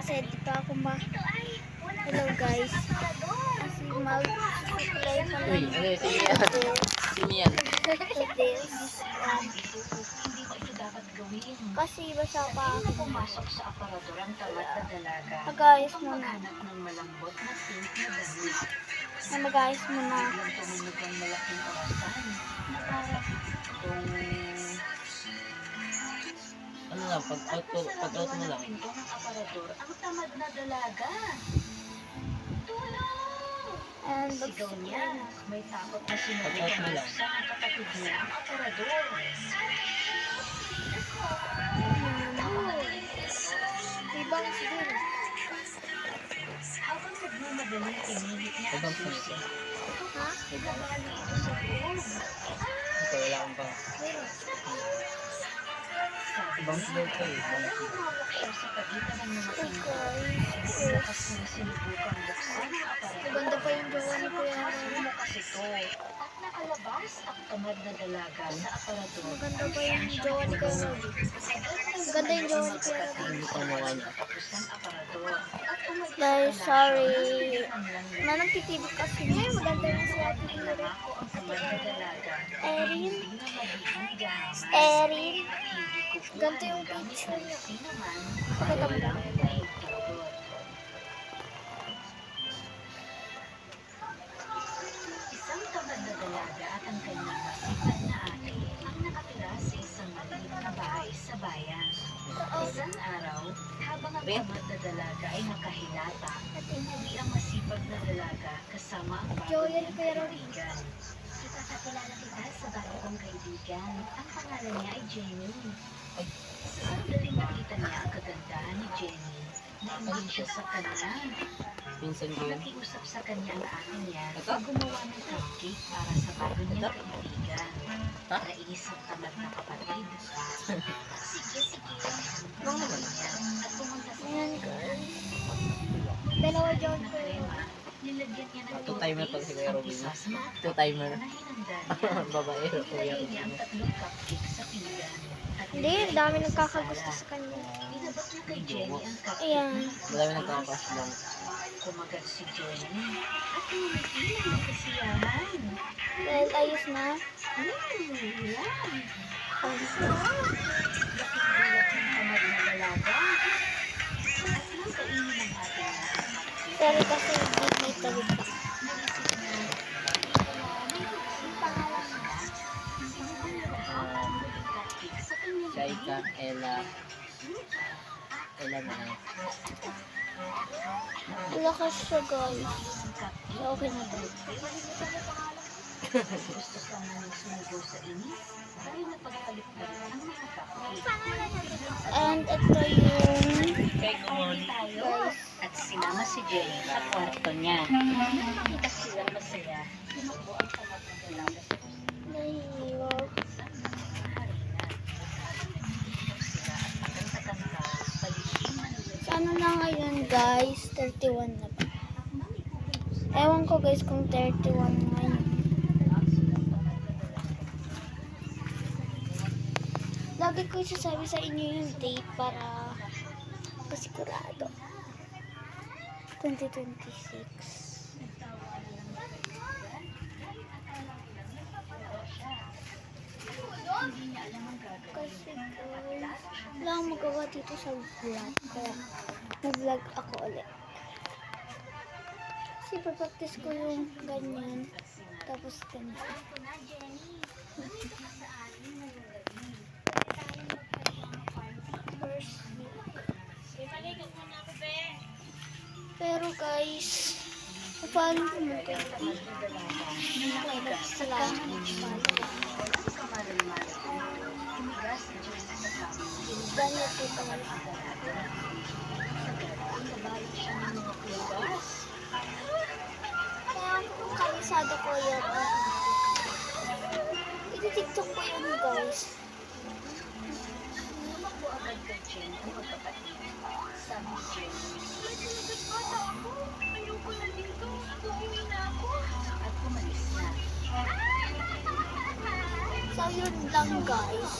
kasi dito ako hello guys. Kasi mag-supply pa Uy, lang ano yun? Sino yan? Sino yan? to this. Kasi basa pa ako. Pumasok sa aparador ang tamad na dalaga. Mag-ayos muna. Hanap ng malambot na pink na damit. Mag-ayos muna. Biglang tumunog ang malaking orasan na parang itong Ano lang, pag-out mo lang. pinto ng aparador ang tamad na dalaga. Tulong! And Sigaw niya. May takot na sinabi Pag-out mo na lang. sa kapatid niya ang aparador. ibang siguro. Habang nagmamadaling pinilit niya ang Ibang susi, Ha? nabali ito sa loob. Ito, wala akong pang. Sabi Ibang niya, floor ko eh. humawak siya sa pagitan ng mga pinto. Okay. Lakas niya sinubukang buksan ang aparador. Maganda pa yung jowa ni Kuya Aaron. Bumukas ito at nakalabas ang tamad na dalaga sa aparador. Maganda pa yung jowa ni Kuya Aaron. Maganda yung jowa ni Kuya Aaron. Hindi ko mukha niya. Tapos ang aparador at umalis Guys, na sorry. ang langit. Nagtitibig kasi niya. Maganda yung si Ate Mira. Nangako ang tamad na dalaga. Erin. Hindi na magiging gahaman. Erin. At hindi kukuha Ganito yung ng gamit picture ng niya. sino man Pakita mo lang. dahil takot. Isang tamad na dalaga at ang kanyang masipag na ate ang nakatira sa isang maliit na bahay sa bayan. Isang araw, habang ang tamad na dalaga ay nakahilata, umuwi ang masipag na dalaga kasama ang bago Joel, niyang pero kaibigan. Ipapakilala kita sa bago kong kaibigan. Ang pangalan niya ay Jenny. Sa sandaling nakita niya ang kagandahan ni Jenny, naingin siya sa kanya. Pinsan ko yun. Nakiusap sa kanya ang ate niya Ito? na gumawa ng cupcake para sa bago niyang kaibigan. Ha? Nainis ang tamad na kapatid. Sige, sige. Bang naman. Niya, at pumunta sa Ayan guys. Dalawa jowa ni na Kuya Aaron. krema. Nilagyan niya ng Two-timer pag si Kuya ang Robin. isa sa mga Two-timer. na hinanda niya. Babaero, Kuya Nilagay niya ang Robin. tatlong cupcake sa pinggan. At Hindi, nilagay dami ito sa nagkakagusto sala. sa kanya. Inabot niya kay Jenny ang cupcake. Ayan. Madami nagkakakas lang. Kumagat si Jenny at ngumiti ng may kasiyahan. Dahil ayos na. Yan! Ang Nakikigulat ng tamad na dalaga. At nang kainin ng ating cupcake, pero kasi may tawid pa. naisip niya, may pangalan na sinubo niya lahat ang naging cupcake sa kanyang Shaika, bibig. Ella. Ella na eh. Lakas siya guys. Ang cupcake, Okay na to. gusto sana niyang sumigaw sa inis dahil napagpalit-palit ang mga cupcake. And ito yung Pauwi tayo at sinama si Jenny sa kwarto niya. Nang makita silang masaya, sinubo ang tamad na dalaga sa nahihilo. isang harina. Nag-iinom sila at pakanta-kanta, palihim na nilagay. Sa ano na ngayon guys? 31 na ba? Ewan ko guys kung 31 na ngayon. Lagi ko sasabi sa inyo yung date para kasigurado. 2026. Kasi guys, wala akong magawa dito sa vlog. Kaya nag-vlog ako ulit. Kasi practice ko yung ganyan. Tapos ganyan. First week. Pero guys, paano ko mag-edit? Salamat. Tumigas si Jenny sa kama. Dahil ito talaga. Nagkabalit siya ng mga kulas. Kaya kung kalisada ko yan, iti-tiktok ko yun guys. Tumakbo agad kay Jenny ang magkapatid. Sabi ni Jenny, ayoko na dito. Uuwi na ako. At umalis na. So yun lang guys.